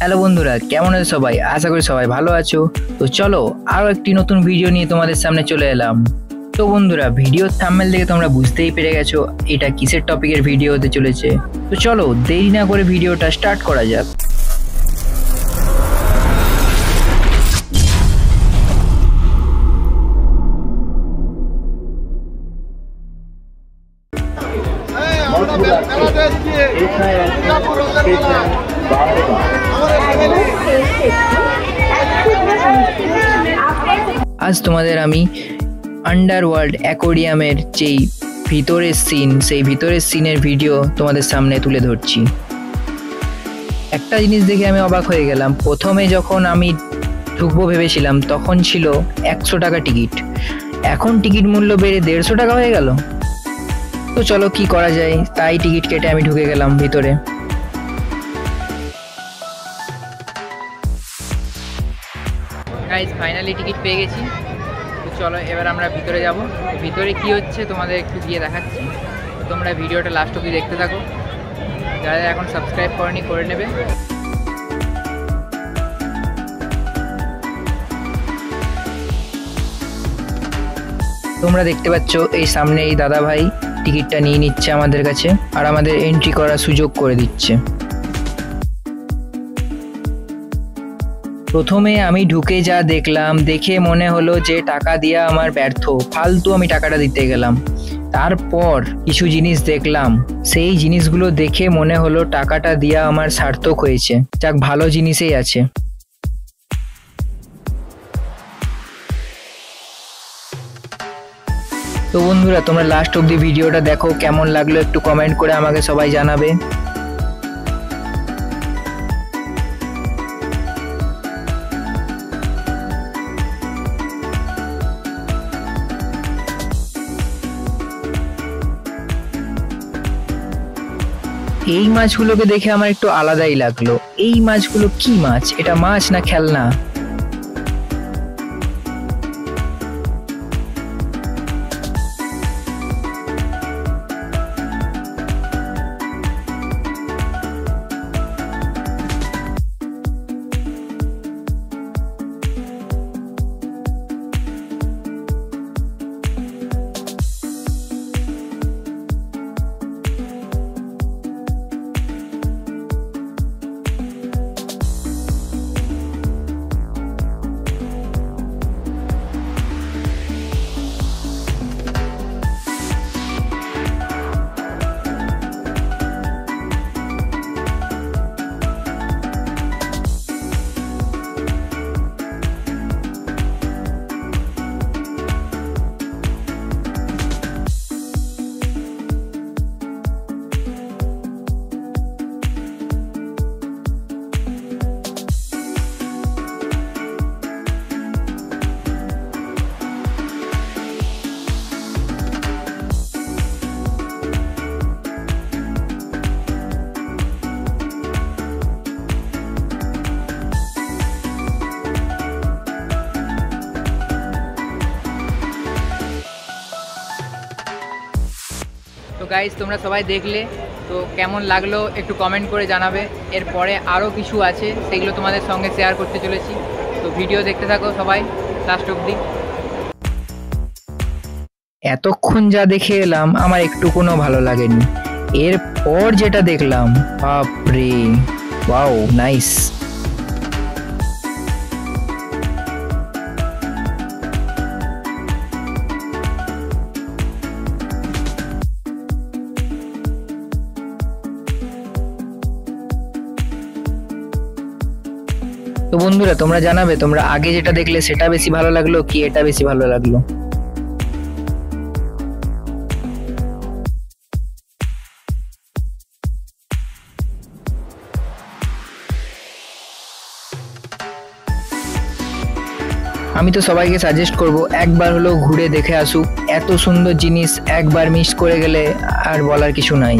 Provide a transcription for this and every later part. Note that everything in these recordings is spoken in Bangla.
হ্যালো বন্ধুরা, কেমন আছো সবাই? আশা করি সবাই ভালো আছো। তো চলো আরো একটি নতুন ভিডিও নিয়ে তোমাদের সামনে চলে এলাম। তো বন্ধুরা, ভিডিওর থাম্বনেল দেখে তোমরা বুঝতেই পেরে গেছো এটা কিসের টপিকের ভিডিও হতে চলেছে। তো চলো দেরি না করে ভিডিওটা স্টার্ট করা যাক। আজ তোমাদের আমি আন্ডারওয়ার্ল্ড অ্যাকোয়ারিয়ামের যেই ভিতরের সিনের ভিডিও তোমাদের সামনে তুলে ধরছি। একটা জিনিস দেখে আমি অবাক হয়ে গেলাম। প্রথমে যখন আমি ঢুকবো ভেবেছিলাম তখন ছিল 100 টাকা টিকিট, এখন টিকিট মূল্য বেড়ে 150 টাকা হয়ে গেল। তো চলো কি করা যায়, তাই টিকিট কেটে আমি ঢুকে গেলাম ভিতরে। গাইস, ফাইনালি টিকিট পেয়ে গেছি। তো চলো এবার আমরা ভিতরে যাব। ভিতরে কি হচ্ছে তোমাদের একটু গিয়ে দেখাচ্ছি। তো তোমরা ভিডিওটা লাস্ট অবধি দেখতে থাকো। যারা এখন সাবস্ক্রাইব করনি করে নেবে। তোমরা দেখতে পাচ্ছ এই সামনে এই দাদা ভাই টিকিটটা নিয়ে নিচ্ছে আমাদের কাছে, আর আমাদের এন্ট্রি করার সুযোগ করে দিচ্ছে। প্রথমে আমি ঢুকে যা দেখলাম, দেখে মনে হলো যে টাকা দিয়া আমার ব্যর্থ, ফালতু আমি টাকাটা দিতে গেলাম। তারপর কিছু জিনিস দেখলাম, সেই জিনিসগুলো দেখে মনে হলো টাকাটা দিয়া আমার সার্থক হয়েছে। যাক, ভালো জিনিসই আছে। তো বন্ধুরা, তোমরা লাস্ট অবধি ভিডিওটা দেখো, কেমন লাগলো একটু কমেন্ট করে আমাকে সবাই জানাবে। এই মাছগুলোকে দেখে আমার একটু আলাদাই লাগলো। এই মাছগুলো কি মাছ? এটা মাছ না খেলনা? তো গাইস, তোমরা সবাই দেখলে, তো কেমন লাগলো একটু কমেন্ট করে জানাবে। এরপরে আরও কিছু আছে, সেগুলো তোমাদের সঙ্গে শেয়ার করতে চলেছি। তো ভিডিও দেখতে থাকো সবাই লাস্ট অবধি। এতক্ষণ যা দেখে এলাম আমার একটু কোনো ভালো লাগেনি। এরপর যেটা দেখলাম, বাপরে, ওয়াও, নাইস। তো বন্ধুরা, তোমরা জানাবে তোমরা আগে যেটা দেখলে সেটা বেশি ভালো লাগলো কি এটা বেশি ভালো লাগলো। আমি তো সবাইকে সাজেস্ট করব একবার হলো ঘুরে দেখে আসুক। এত সুন্দর জিনিস একবার মিস করে গেলে আর বলার কিছু নাই।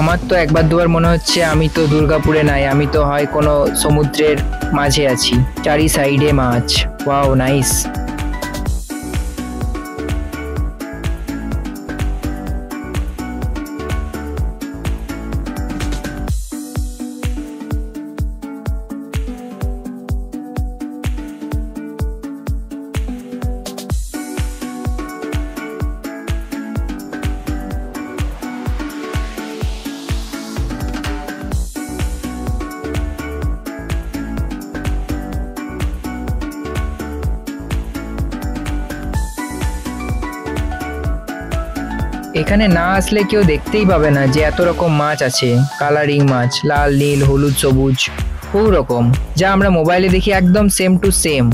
আমার তো একবার দুবার মনে হচ্ছে আমি তো দুর্গাপুরে নাই, আমি তো হয় কোনো সমুদ্রের মাঝে আছি, চারি সাইডে মাছ। Wow, nice. এখানে না আসলে কেউ দেখতেই পাবে না যে এত রকম মাছ আছে, কালারিং মাছ, লাল, নীল, হলুদ, সবুজ, বহু রকম, যা আমরা মোবাইলে দেখি একদম সেম টু সেম।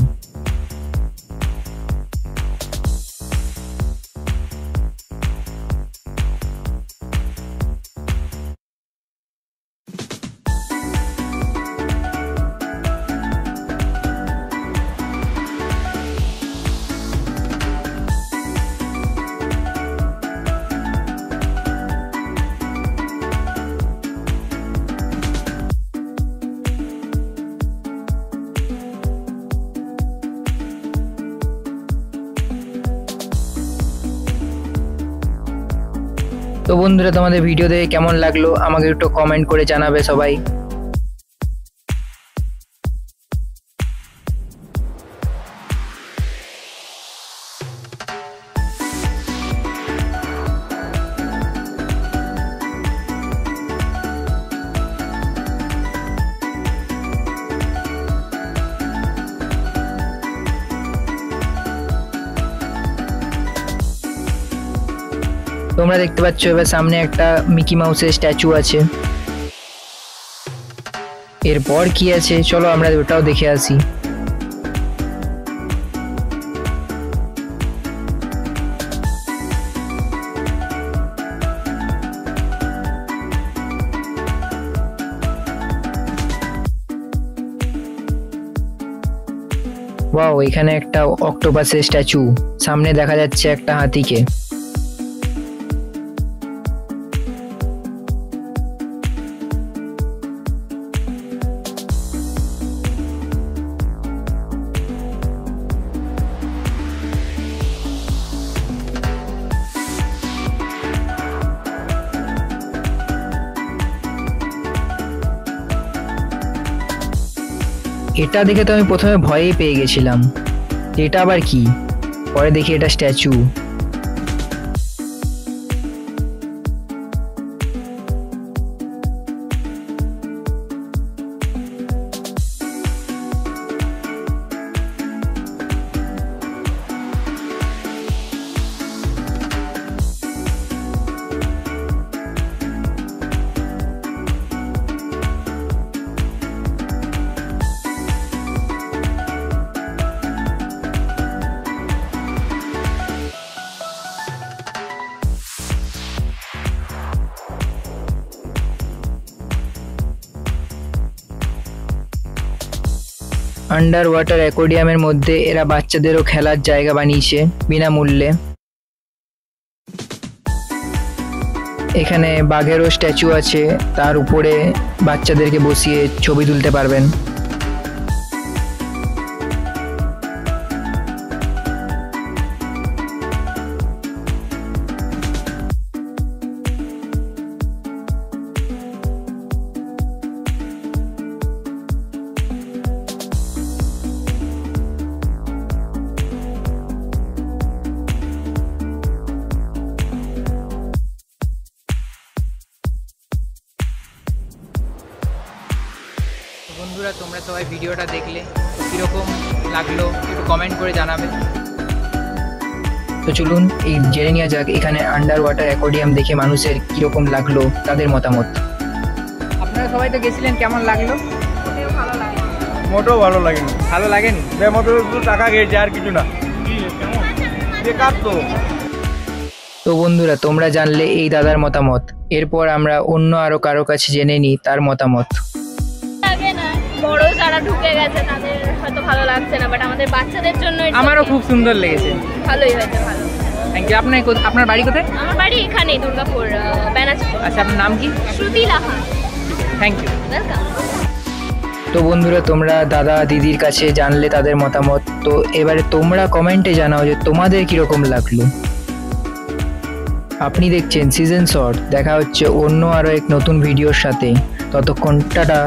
তো বন্ধুরা, তোমাদের ভিডিও দেখে কেমন লাগলো আমাকে একটু কমেন্ট করে জানাবে সবাই। তোমরা দেখতে পাচ্ছ এবার সামনে একটা মিকি মাউসের স্ট্যাচু আছে। এরপর কি আছে চলো আমরা ওটাও দেখে আসি। ওয়াও, এখানে একটা অক্টোপাসের স্ট্যাচু, সামনে দেখা যাচ্ছে একটা হাতিকে। এটা দেখে তো আমি প্রথমে ভয়েই পেয়ে গেছিলাম, এটা আবার কি, পরে দেখি এটা স্ট্যাচু। আন্ডার ওয়াটার অ্যাকোয়ারিয়ামের মধ্যে এরা বাচ্চাদেরও খেলার জায়গা বানিয়েছে বিনামূল্যে। এখানে বাঘেরও স্ট্যাচু আছে, তার উপরে বাচ্চাদেরকে বসিয়ে ছবি তুলতে পারবেন। বন্ধুরা, তোমরা সবাই ভিডিওটা দেখলে কীরকম লাগলো একটু কমেন্ট করে জানাবে। তো চলুন এই জেনে নেওয়া যাক এখানে আন্ডার ওয়াটার অ্যাকোয়ারিয়াম দেখে মানুষের কীরকম লাগলো তাদের মতামত। আপনারা সবাই তো গেছিলেন, কেমন লাগলো? ভালো লাগে, মোটেও ভালো লাগেনি। ভালো লাগেনি? মোটর একটু টাকা গেছে আর কিছু না, বেকার তো। তো বন্ধুরা, তোমরা জানলে এই দাদার মতামত, এরপর আমরা অন্য আরো কারো কাছে জেনে নিই তার মতামত। বড় যারা ঢুকে গেছে তাদের হয়তো ভালো লাগছে না, বাট আমাদের বাচ্চাদের জন্য আমারও খুব সুন্দর লেগেছে। ভালোই হয়েছে, ভালো। Thank you. আপনার বাড়ি কোথায়? আমার বাড়ি এখানে দুর্গাপুর ব্যানাচি। আচ্ছা, আপনার নাম কি? Shruti Laha. Thank you. Welcome. তো বন্ধুরা, তোমরা দাদা দিদির কাছে জানলে তাদের মতামত। তো এবারে তোমরা কমেন্টে জানাও যে তোমাদের কিরকম লাগলো। আপনি দেখছেন সিজন শর্ট। দেখা হচ্ছে অন্য আরো এক নতুন ভিডিওর সাথে। ততক্ষণ টাটা।